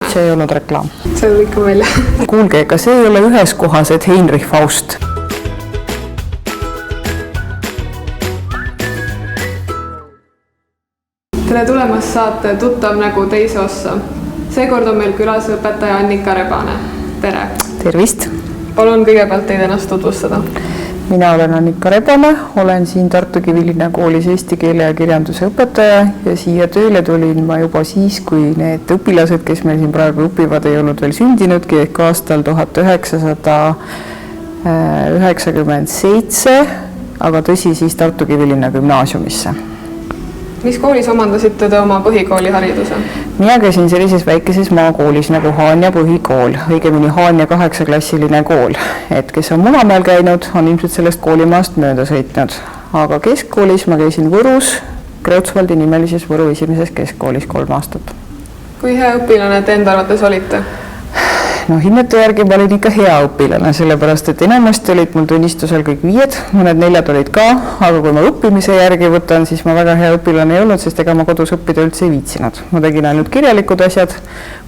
see ei olnud reklaam. See oli ikka välja. Kuulge, ega see ei ole ühes kohas, et Heinrich Faust. Tere tulemast saate Tuttav nägu teise ossa. Seekord on meil külas õpetaja Annika Rebane. Tere! Tervist! Palun kõigepealt teid ennast tutvustada. Mina olen Annika Rebane, olen siin Tartu Kivilinna koolis eesti keele ja kirjanduse õpetaja ja siia tööle tulin ma juba siis, kui need õpilased, kes meil siin praegu õpivad, ei olnud veel sündinudki ehk aastal 1997, aga tõsi siis Tartu Kivilinna gümnaasiumisse. Mis koolis omandasite te oma põhikoolihariduse? Mina käisin sellises väikeses maakoolis nagu Haanja põhikool, õigemini Haanja 8-klassiline kool. Et kes on Munamäel käinud, on ilmselt sellest koolimaast mööda sõitnud. Aga keskkoolis ma käisin Võrus, Kreutzwaldi nimelises Võru esimeses keskkoolis 3 aastat. Kui hea õpilane te enda arvates olite? No hinnete järgi ma olin ikka hea õpilane, sellepärast et enamasti olid mul tunnistusel kõik 5, mõned 4 olid ka, aga kui ma õppimise järgi võtan, siis ma väga hea õpilane ei olnud, sest ega ma kodus õppida üldse ei viitsinud. Ma tegin ainult kirjalikud asjad.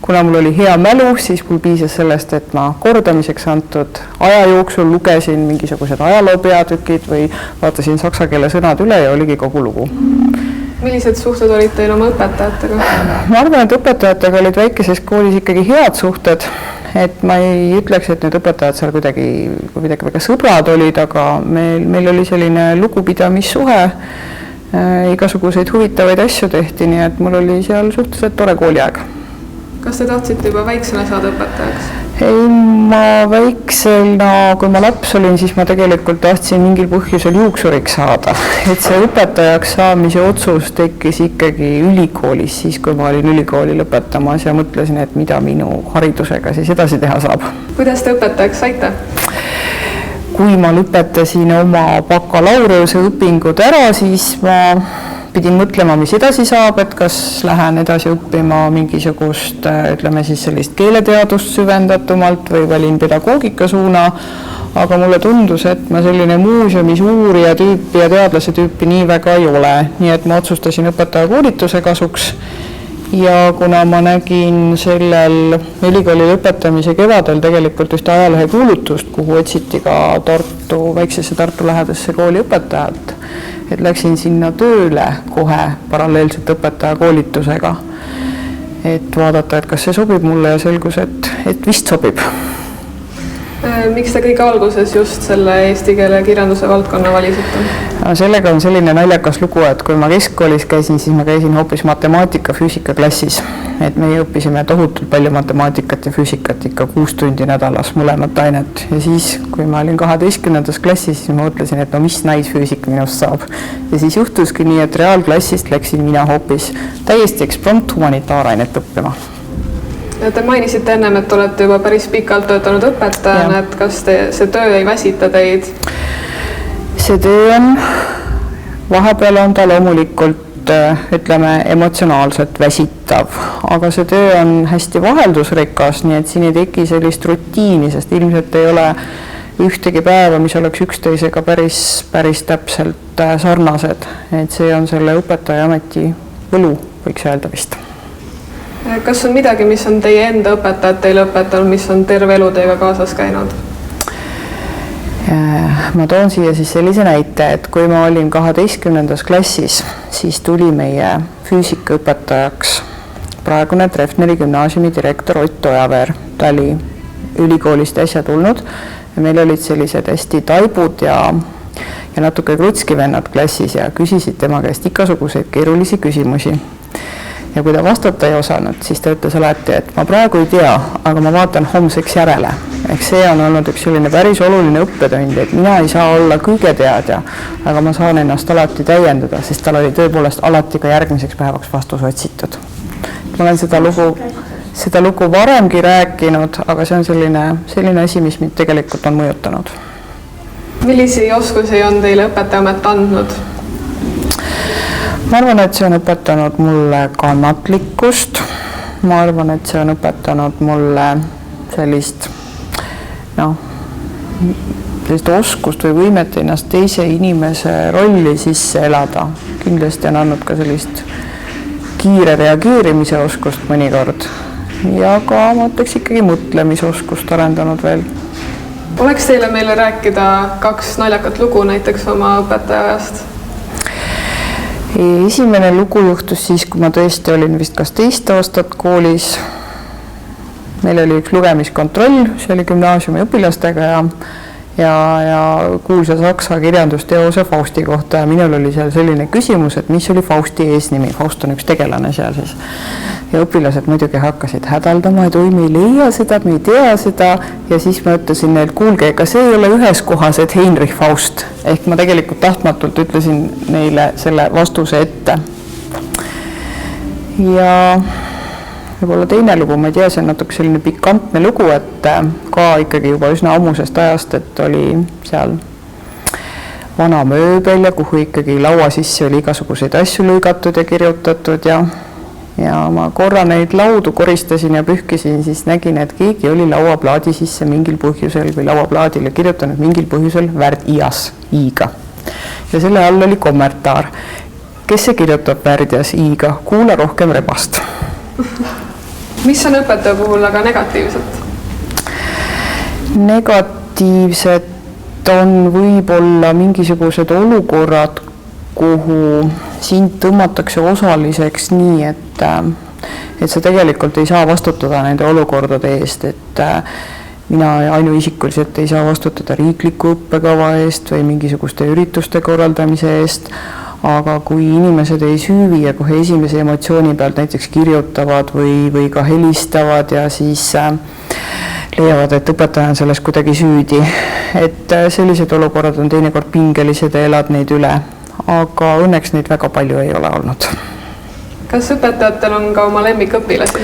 Kuna mul oli hea mälu, siis mul piisas sellest, et ma kordamiseks antud aja jooksul lugesin mingisugused ajaloo peatükid või vaatasin saksa keele sõnad üle ja oligi kogu lugu. Millised suhted olid teil oma õpetajatega? Ma arvan, et õpetajatega olid väikeses koolis ikkagi head suhted. Et ma ei ütleks, et need õpetajad seal kuidagi väga sõbrad olid, aga meil oli selline lugupidamissuhe, igasuguseid huvitavaid asju tehti, nii et mul oli seal suhteliselt tore kooliaeg. Kas te tahtsite juba väiksena saada õpetajaks? Ei, ma väiksena, kui ma laps olin, siis ma tegelikult tahtsin mingil põhjusel juuksuriks saada. Et see õpetajaks saamise otsus tekkis ikkagi ülikoolis, siis kui ma olin ülikooli lõpetamas ja mõtlesin, et mida minu haridusega siis edasi teha saab. Kuidas te õpetajaks saite? Kui ma lõpetasin oma bakalaureuse õpingud ära, siis ma pidin mõtlema, mis edasi saab, et kas lähen edasi õppima mingisugust, ütleme siis sellist keeleteadust süvendatumalt või valin pedagoogika suuna, aga mulle tundus, et ma selline muuseumis uurija tüüpi ja teadlase tüüpi nii väga ei ole, nii et ma otsustasin õpetaja koolituse kasuks ja kuna ma nägin sellel ülikooli lõpetamise kevadel tegelikult ühte ajalehe kuulutust, kuhu otsiti ka väiksesse Tartu lähedasse kooli õpetajat, et läksin sinna tööle kohe paralleelselt õpetaja koolitusega, et vaadata, et kas see sobib mulle ja selgus, et vist sobib. Miks te kõige alguses just selle eesti keele kirjanduse valdkonna valisite? Sellega on selline naljakas lugu, et kui ma keskkoolis käisin, siis ma käisin hoopis matemaatika-füüsika klassis. Et meie õppisime tohutult palju matemaatikat ja füüsikat ikka 6 tundi nädalas mõlemat ainet. Ja siis, kui ma olin 12. klassis, siis ma mõtlesin, et no mis naisfüüsik minust saab. Ja siis juhtuski nii, et reaalklassist läksin mina hoopis täiesti eksprompt humanitaarainet õppima. Te mainisite ennem, et olete juba päris pikalt töötanud õpetajana, et kas see töö ei väsita teid? See töö on, vahepeal on ta loomulikult, ütleme, emotsionaalselt väsitav, aga see töö on hästi vaheldusrikas, nii et siin ei teki sellist rutiini, sest ilmselt ei ole ühtegi päeva, mis oleks üksteisega päris täpselt sarnased, et see on selle õpetaja ameti võlu, võiks öelda vist. Kas on midagi, mis on teie enda õpetajad teile õpetanud, mis on terve elu teiega kaasas käinud? Ma toon siia siis sellise näite, et kui ma olin 12. klassis, siis tuli meie füüsikaõpetajaks praegune Treffneri gümnaasiumi direktor Ott Ojaveer. Ta oli ülikoolist äsja tulnud ja meil olid sellised hästi taibud ja natuke krutskivennad klassis ja küsisid tema käest igasuguseid keerulisi küsimusi. Ja kui ta vastata ei osanud, siis ta ütles alati, et ma praegu ei tea, aga ma vaatan homseks järele. Ehk see on olnud üks selline päris oluline õppetund, et mina ei saa olla kõige teadja, aga ma saan ennast alati täiendada, sest tal oli tõepoolest alati ka järgmiseks päevaks vastus otsitud. Ma olen seda lugu varemgi rääkinud, aga see on selline asi, mis mind tegelikult on mõjutanud. Millisi oskusi on teile õpetajaamet andnud? Ma arvan, et see on õpetanud mulle kannatlikkust. Ma arvan, et see on õpetanud mulle sellist oskust või võimet ennast teise inimese rolli sisse elada. Kindlasti on andnud ka sellist kiire reageerimise oskust mõnikord. ja ka ma ütleks ikkagi mõtlemisoskust arendanud veel. Oleks teile meile rääkida 2 naljakat lugu näiteks oma õpetaja ajast? Esimene lugu juhtus siis, kui ma tõesti olin vist kas 2 aastat koolis. Meil oli üks lugemiskontroll, see oli gümnaasiumi õpilastega ja kuulsa saksa kirjandusteose Fausti kohta ja minul oli seal selline küsimus, et mis oli Fausti eesnimi. Faust on üks tegelane seal siis. Ja õpilased muidugi hakkasid hädaldama, et oi, me ei leia seda, me ei tea seda ja siis ma ütlesin neil, kuulge, ega see ei ole ühes kohas, et Heinrich Faust. Ehk ma tegelikult tahtmatult ütlesin neile selle vastuse ette. Ja võib-olla teine lugu, ma ei tea, see on natuke selline pikantne lugu, et ka ikkagi juba üsna ammusest ajast, et oli seal vana mööbel ja kuhu ikkagi laua sisse oli igasuguseid asju lõigatud ja kirjutatud ja ma korra neid laudu koristasin ja pühkisin, siis nägin, et keegi oli lauaplaadi sisse mingil põhjusel või lauaplaadile kirjutanud mingil põhjusel värdjas i-ga. Ja selle all oli kommentaar. Kes see kirjutab värdjas i-ga? Kuula rohkem rebast. Mis on õpetaja puhul aga negatiivset? Negatiivset on võib-olla mingisugused olukorrad, kuhu sind tõmmatakse osaliseks nii, et sa tegelikult ei saa vastutada nende olukordade eest, et mina ainuisikuliselt ei saa vastutada riikliku õppekava eest või mingisuguste ürituste korraldamise eest, aga kui inimesed ei süüvi ja kohe esimese emotsiooni pealt näiteks kirjutavad või ka helistavad ja siis leiavad, et õpetaja on selles kuidagi süüdi, et sellised olukorrad on teinekord pingelised ja elad neid üle, aga õnneks neid väga palju ei ole olnud. Kas õpetajatel on ka oma lemmikõpilasi?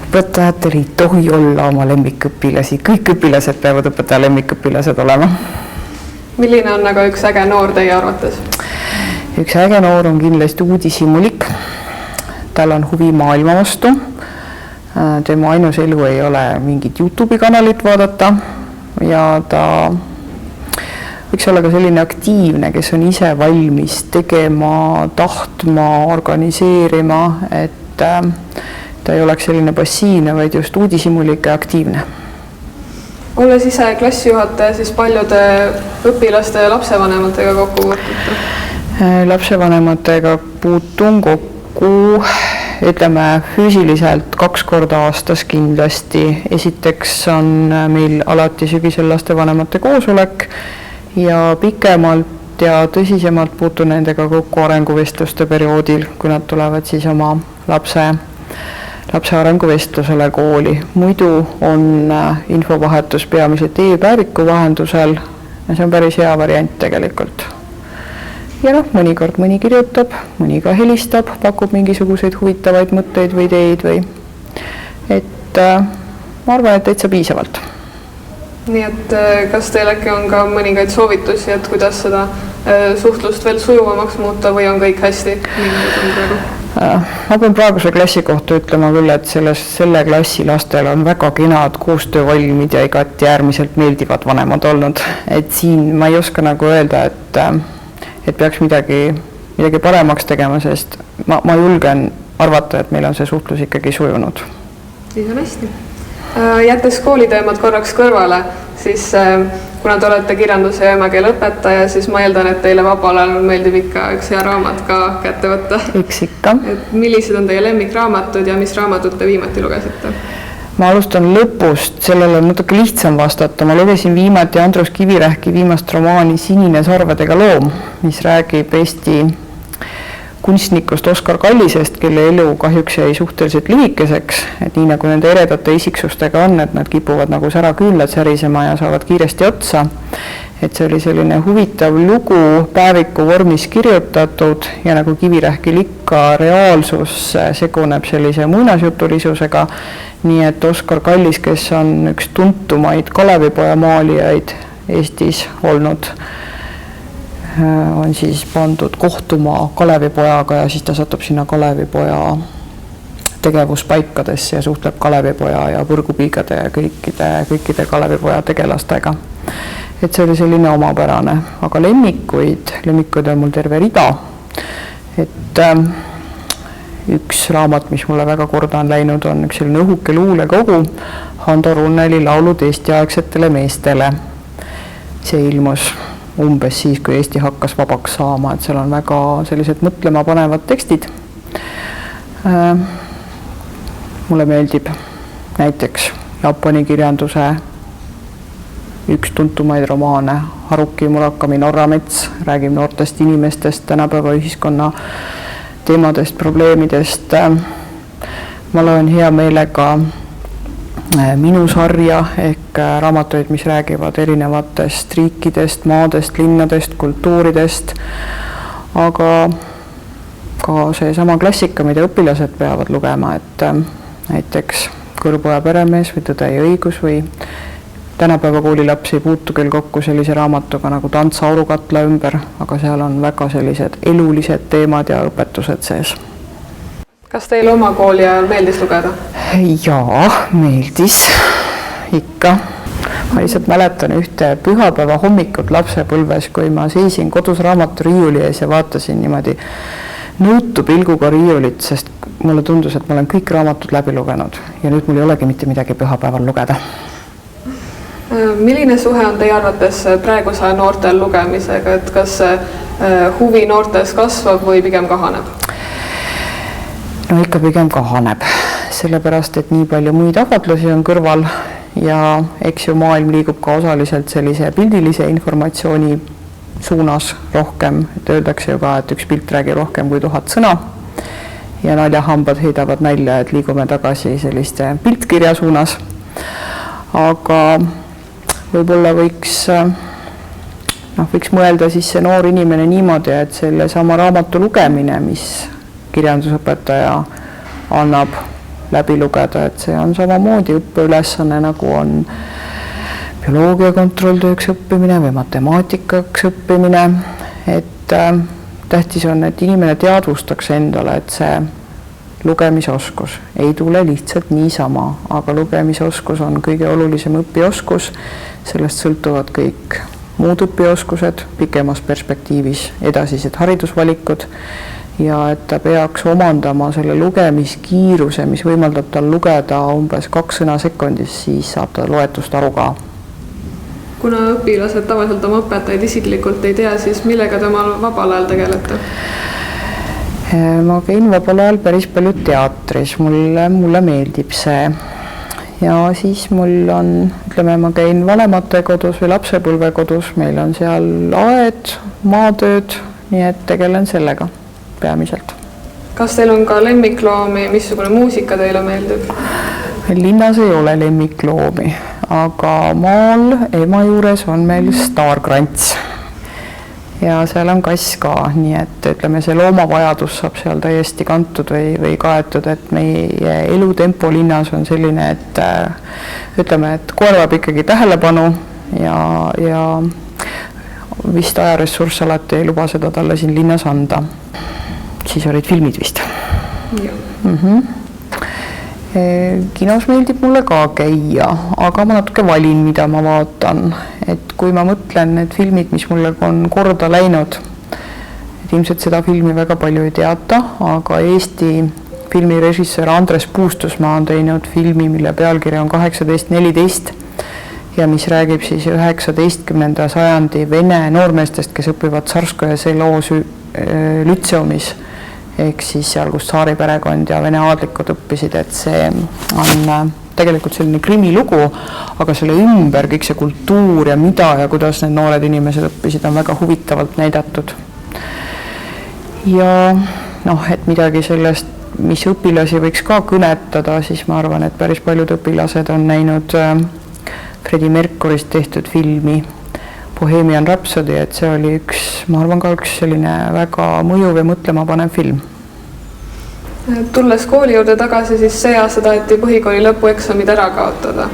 Õpetajatel ei tohi olla oma lemmikõpilasi, kõik õpilased peavad õpetaja lemmikõpilased olema. Milline on aga üks äge noor teie arvates? Üks äge noor on kindlasti uudishimulik. Tal on huvi maailma vastu. Tema ainus elu ei ole mingit YouTube kanalit vaadata ja ta võiks olla ka selline aktiivne, kes on ise valmis tegema, tahtma, organiseerima, et ta ei oleks selline passiivne, vaid just uudishimulik ja aktiivne. Olles ise klassijuhataja, siis paljude õpilaste ja lapsevanematega kokku puutute? Lapsevanematega puutun kokku, ütleme füüsiliselt 2 korda aastas kindlasti. Esiteks on meil alati sügisel lastevanemate koosolek ja pikemalt ja tõsisemalt puutun nendega kokku arenguvestluste perioodil, kui nad tulevad siis oma lapse arenguvestlusele kooli. Muidu on infovahetus peamiselt e-päeviku vahendusel ja see on päris hea variant tegelikult. Ja mõnikord mõni kirjutab, mõni ka helistab, pakub mingisuguseid huvitavaid mõtteid või ideid või et ma arvan, et täitsa piisavalt. Nii et kas teil äkki on ka mõningaid soovitusi, et kuidas seda suhtlust veel sujuvamaks muuta või on kõik hästi? Ma pean praeguse klassi kohta ütlema küll, et selle klassi lastel on väga kenad koostöövalmid ja igati äärmiselt meeldivad vanemad olnud. Et siin ma ei oska nagu öelda, et peaks midagi paremaks tegema, sest ma julgen arvata, et meil on see suhtlus ikkagi sujunud. Siis on hästi. Jättes kooliteemad korraks kõrvale, siis kuna te olete kirjanduse ja emakeele õpetaja, siis ma eeldan, et teile vabal ajal meeldib ikka üks hea raamat ka kätte võtta. Eks ikka. Millised on teie lemmikraamatud ja mis raamatut te viimati lugesite? Ma alustan lõpust, sellele on natuke lihtsam vastata. Ma lugesin viimati Andrus Kivirähki viimast romaani Sinine sarvedega loom, mis räägib Eesti kunstnikust Oskar Kallisest, kelle elu kahjuks jäi suhteliselt lühikeseks, et nii nagu nende eredate isiksustega on, et nad kipuvad nagu säraküünlad särisema ja saavad kiiresti otsa. Et see oli selline huvitav lugu, päeviku vormis kirjutatud ja nagu Kivirähkil ikka reaalsus seguneb sellise muinasjutulisusega. Nii et Oskar Kallis, kes on üks tuntumaid Kalevipoja maalijaid Eestis olnud, on siis pandud kohtuma Kalevipojaga ja siis ta satub sinna Kalevipoja tegevuspaikadesse ja suhtleb Kalevipoja ja Põrgupiigade ja kõikide Kalevipoja tegelastega. Et see oli selline omapärane, aga lemmikuid on mul terve rida. Et üks raamat, mis mulle väga korda on läinud, on üks selline õhuke luulekogu Hando Runneli laulud Eesti-aegsetele meestele. See ilmus umbes siis, kui Eesti hakkas vabaks saama, et seal on väga sellised mõtlema panevad tekstid. Mulle meeldib näiteks Jaapani kirjanduse üks tuntumaid romaane Haruki Murakami Norramets, räägib noortest inimestest, tänapäeva ühiskonna teemadest, probleemidest. Ma loen hea meelega Minu sarja ehk raamatuid, mis räägivad erinevatest riikidest, maadest, linnadest, kultuuridest, aga ka seesama klassika, mida õpilased peavad lugema, et näiteks Kõrboja peremees või Tõde ja õigus või tänapäeva koolilaps ei puutu küll kokku sellise raamatuga nagu Tants aurukatla ümber, aga seal on väga sellised elulised teemad ja õpetused sees. Kas teile oma kooli ajal meeldis lugeda? Jaa, meeldis ikka. Ma lihtsalt mäletan ühte pühapäeva hommikut lapsepõlves, kui ma seisin kodus raamaturiiuli ees ja vaatasin niimoodi nõutu pilguga riiulit, sest mulle tundus, et ma olen kõik raamatud läbi lugenud ja nüüd mul ei olegi mitte midagi pühapäeval lugeda. Milline suhe on teie arvates praeguse noortel lugemisega, et kas huvi noortes kasvab või pigem kahaneb? No ikka pigem kahaneb, sellepärast, et nii palju muid ahvatlusi on kõrval ja eks ju maailm liigub ka osaliselt sellise pildilise informatsiooni suunas rohkem, et öeldakse ju ka, et üks pilt räägib rohkem kui 1000 sõna ja naljahambad heidavad nalja, et liigume tagasi selliste piltkirja suunas. Aga võib-olla võiks mõelda siis see noor inimene niimoodi, et selle sama raamatu lugemine, mis kirjandusõpetaja annab läbi lugeda, et see on samamoodi õppeülesanne, nagu on bioloogia kontrolltööks õppimine või matemaatikaks õppimine, et tähtis on, et inimene teadvustaks endale, et see lugemisoskus ei tule lihtsalt niisama, aga lugemisoskus on kõige olulisem õpioskus, sellest sõltuvad kõik muud õpioskused, pikemas perspektiivis edasised haridusvalikud ja et ta peaks omandama selle lugemiskiiruse, mis võimaldab tal lugeda umbes 2 sõna sekundis, siis saab ta loetust aru ka. Kuna õpilased tavaliselt oma õpetajaid isiklikult ei tea, siis millega te omal vabal ajal tegelete? Ma käin vabal ajal päris palju teatris, mulle meeldib see ja siis mul on, ütleme, ma käin vanemate kodus või lapsepõlve kodus, meil on seal aed, maatööd, nii et tegelen sellega peamiselt. Kas teil on ka lemmikloomi, missugune muusika teile meeldib? Linnas ei ole lemmikloomi, aga maal ema juures on meil staarkrants ja seal on kass ka, nii et ütleme, see loomavajadus saab seal täiesti kantud või kaetud, et meie elutempo linnas on selline, et ütleme, et koer vajab ikkagi tähelepanu ja vist ajaressurss alati ei luba seda talle siin linnas anda. Siis olid filmid vist. Kinos meeldib mulle ka käia, aga ma natuke valin, mida ma vaatan. Et kui ma mõtlen need filmid, mis mulle on korda läinud, et ilmselt seda filmi väga palju ei teata, aga Eesti filmirežissöör Andres Puustusmaa on teinud filmi, mille pealkiri on 1814 ja mis räägib siis 19. sajandi vene noormeestest, kes õpivad Sarskoja Selo lütseumis ehk siis seal, kus tsaari perekond ja vene aadlikud õppisid, et see on tegelikult selline krimilugu, aga selle ümber kõik see kultuur ja mida ja kuidas need noored inimesed õppisid, on väga huvitavalt näidatud. Ja et midagi sellest, mis õpilasi võiks ka kõnetada, siis ma arvan, et päris paljud õpilased on näinud Freddie Mercurist tehtud filmi Bohemian Rhapsody, et see oli ma arvan ka üks selline väga mõjuv ja mõtlema panev film. Tulles kooli juurde tagasi, siis see aasta taheti põhikooli lõpueksamid ära kaotada.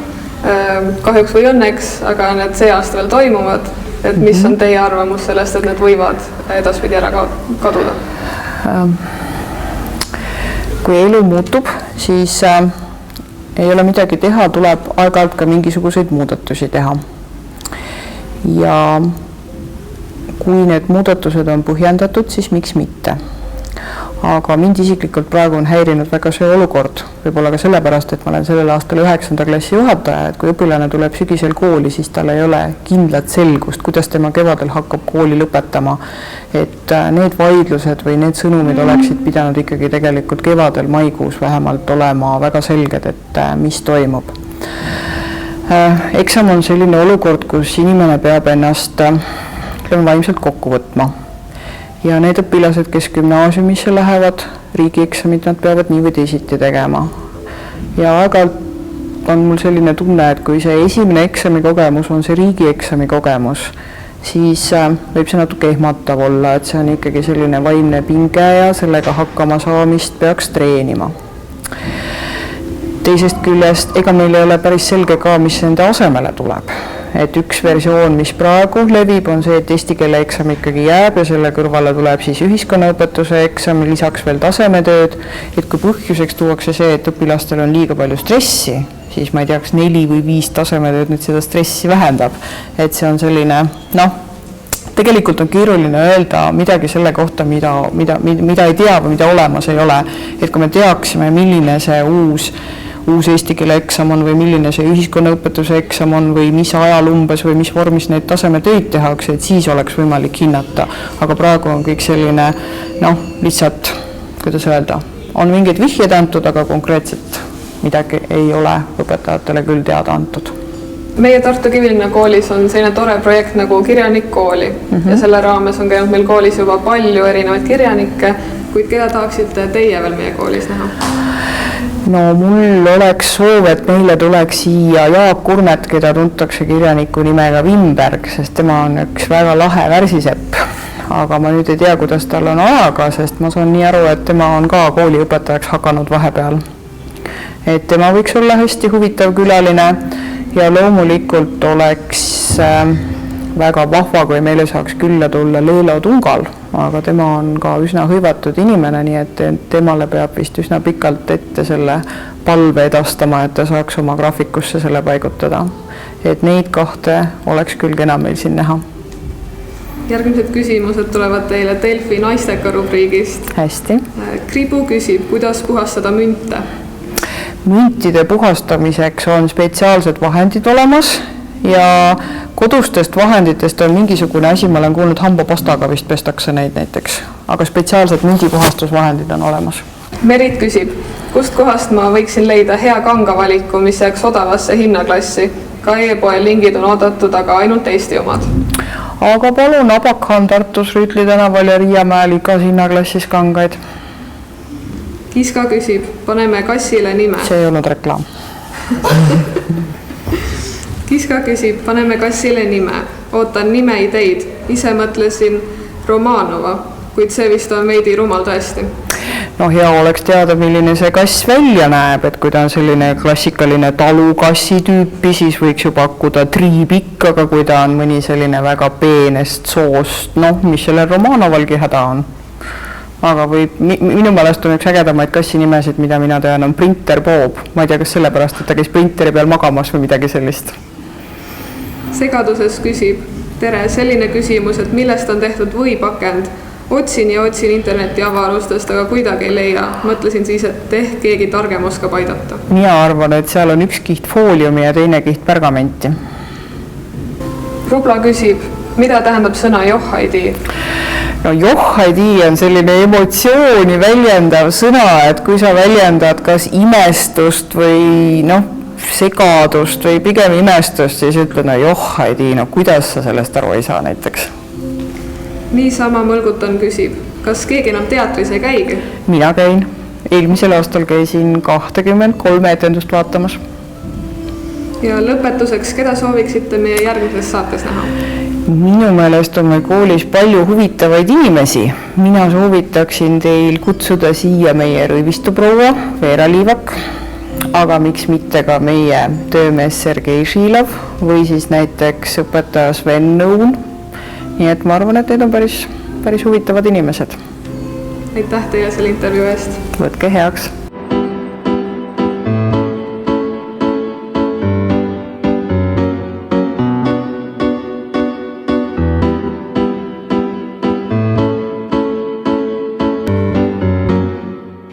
Kahjuks või õnneks, aga need see aasta veel toimuvad. Et mis on teie arvamus sellest, et need võivad edaspidi ära kaduda? Kui elu muutub, siis ei ole midagi teha, tuleb aeg-ajalt ka mingisuguseid muudatusi teha. Ja kui need muudatused on põhjendatud, siis miks mitte. aga mind isiklikult praegu on häirinud väga see olukord, võib-olla ka sellepärast, et ma olen sellel aastal 9. klassi juhataja, et kui õpilane tuleb sügisel kooli, siis tal ei ole kindlat selgust, kuidas tema kevadel hakkab kooli lõpetama, et need vaidlused või need sõnumid oleksid pidanud ikkagi tegelikult kevadel, maikuus vähemalt olema väga selged, et mis toimub. Eksam on selline olukord, kus inimene peab ennast vaimselt kokku võtma. Ja need õpilased, kes gümnaasiumisse lähevad, riigieksamid nad peavad nii või teisiti tegema. Ja aeg-ajalt on mul selline tunne, et kui see esimene eksami kogemus on see riigieksami kogemus, siis võib see natuke ehmatav olla, et see on ikkagi selline vaimne pinge ja sellega hakkama saamist peaks treenima. Teisest küljest, ega meil ei ole päris selge ka, mis nende asemele tuleb. Et üks versioon, mis praegu levib, on see, et eesti keele eksam ikkagi jääb ja selle kõrvale tuleb siis ühiskonnaõpetuse eksam, lisaks veel tasemetööd, et kui põhjuseks tuuakse see, et õpilastel on liiga palju stressi, siis ma ei tea, kas 4 või 5 tasemetööd nüüd seda stressi vähendab, et see on selline, tegelikult on keeruline öelda midagi selle kohta, mida ei tea või mida olemas ei ole, et kui me teaksime, milline see uus eesti keele eksam on või milline see ühiskonnaõpetuse eksam on või mis ajal umbes või mis vormis neid tasemetöid tehakse, et siis oleks võimalik hinnata. Aga praegu on kõik selline, lihtsalt, kuidas öelda, on mingid vihjed antud, aga konkreetselt midagi ei ole õpetajatele küll teada antud. Meie Tartu Kivilinna koolis on selline tore projekt nagu kirjanik kooli ja selle raames on käinud meil koolis juba palju erinevaid kirjanikke, kuid keda tahaksite teie veel meie koolis näha? No mul oleks soov, et meile tuleks siia Jaak Kurmet, keda tuntakse kirjaniku nimega Wimberg, sest tema on üks väga lahe värsisepp. Aga ma nüüd ei tea, kuidas tal on ajaga, sest ma saan nii aru, et tema on ka kooliõpetajaks hakanud vahepeal. Et tema võiks olla hästi huvitav külaline ja loomulikult oleks väga vahva, kui meile saaks külla tulla Leelo Tungal, aga tema on ka üsna hõivatud inimene, nii et temale peab vist üsna pikalt ette selle palve edastama, et ta saaks oma graafikusse selle paigutada. Et neid kahte oleks küll kena meil siin näha. Järgmised küsimused tulevad teile Delfi naisteka rubriigist. Hästi. Kribu küsib, kuidas puhastada münte? Müntide puhastamiseks on spetsiaalsed vahendid olemas ja kodustest vahenditest on mingisugune asi, ma olen kuulnud, hambapastaga vist pestakse neid näiteks, aga spetsiaalsed mündipuhastusvahendid on olemas. Merit küsib, kust kohast ma võiksin leida hea kangavaliku, mis jääks odavasse hinnaklassi? Ka e-poe lingid on oodatud, aga ainult Eesti omad. Aga palun, Abakhan Tartus, Rüütli tänaval ja Riiamäel igas hinnaklassis kangaid. Kiska küsib, paneme kassile nime. See ei olnud reklaam. Kiska küsib, paneme kassile nime. Ootan nime ideid. Ise mõtlesin Romanova, kuid see vist on veidi rumal tõesti. No hea oleks teada, milline see kass välja näeb, et kui ta on selline klassikaline talukassi tüüpi, siis võiks ju pakkuda triipikk, aga kui ta on mõni selline väga peenest soost, mis selle Romanovalgi häda on. Aga minu meelest on üks ägedamaid kassinimesid, mida mina tean, on Printer Bob. Ma ei tea, kas sellepärast, et ta käis printeri peal magamas või midagi sellist. Segaduses küsib, tere, selline küsimus, et millest on tehtud võipakend? Otsin interneti avarustest, aga kuidagi ei leia. Mõtlesin siis, et ehk keegi targem oskab aidata. Mina arvan, et seal on üks kiht fooliumi ja teine kiht pergamenti. Rubla küsib, mida tähendab sõna johhaidi? No johhaidi on selline emotsiooni väljendav sõna, et kui sa väljendad kas imestust või segadust või pigem imestust, siis ütled, johhaidi, kuidas sa sellest aru ei saa näiteks? Niisama Mõlgutan küsib, kas keegi enam teatris ei käigi? Mina käin. Eelmisel aastal käisin 23 etendust vaatamas. Ja lõpetuseks, keda sooviksite meie järgmises saates näha? Minu meelest on meil koolis palju huvitavaid inimesi. Mina soovitaksin teil kutsuda siia meie rõivistuproua Veera Liivak, aga miks mitte ka meie töömees Sergei Šilov või siis näiteks õpetaja Sven Nõun. Nii et ma arvan, et need on päris huvitavad inimesed. Aitäh teile selle intervjuu eest. Võtke heaks.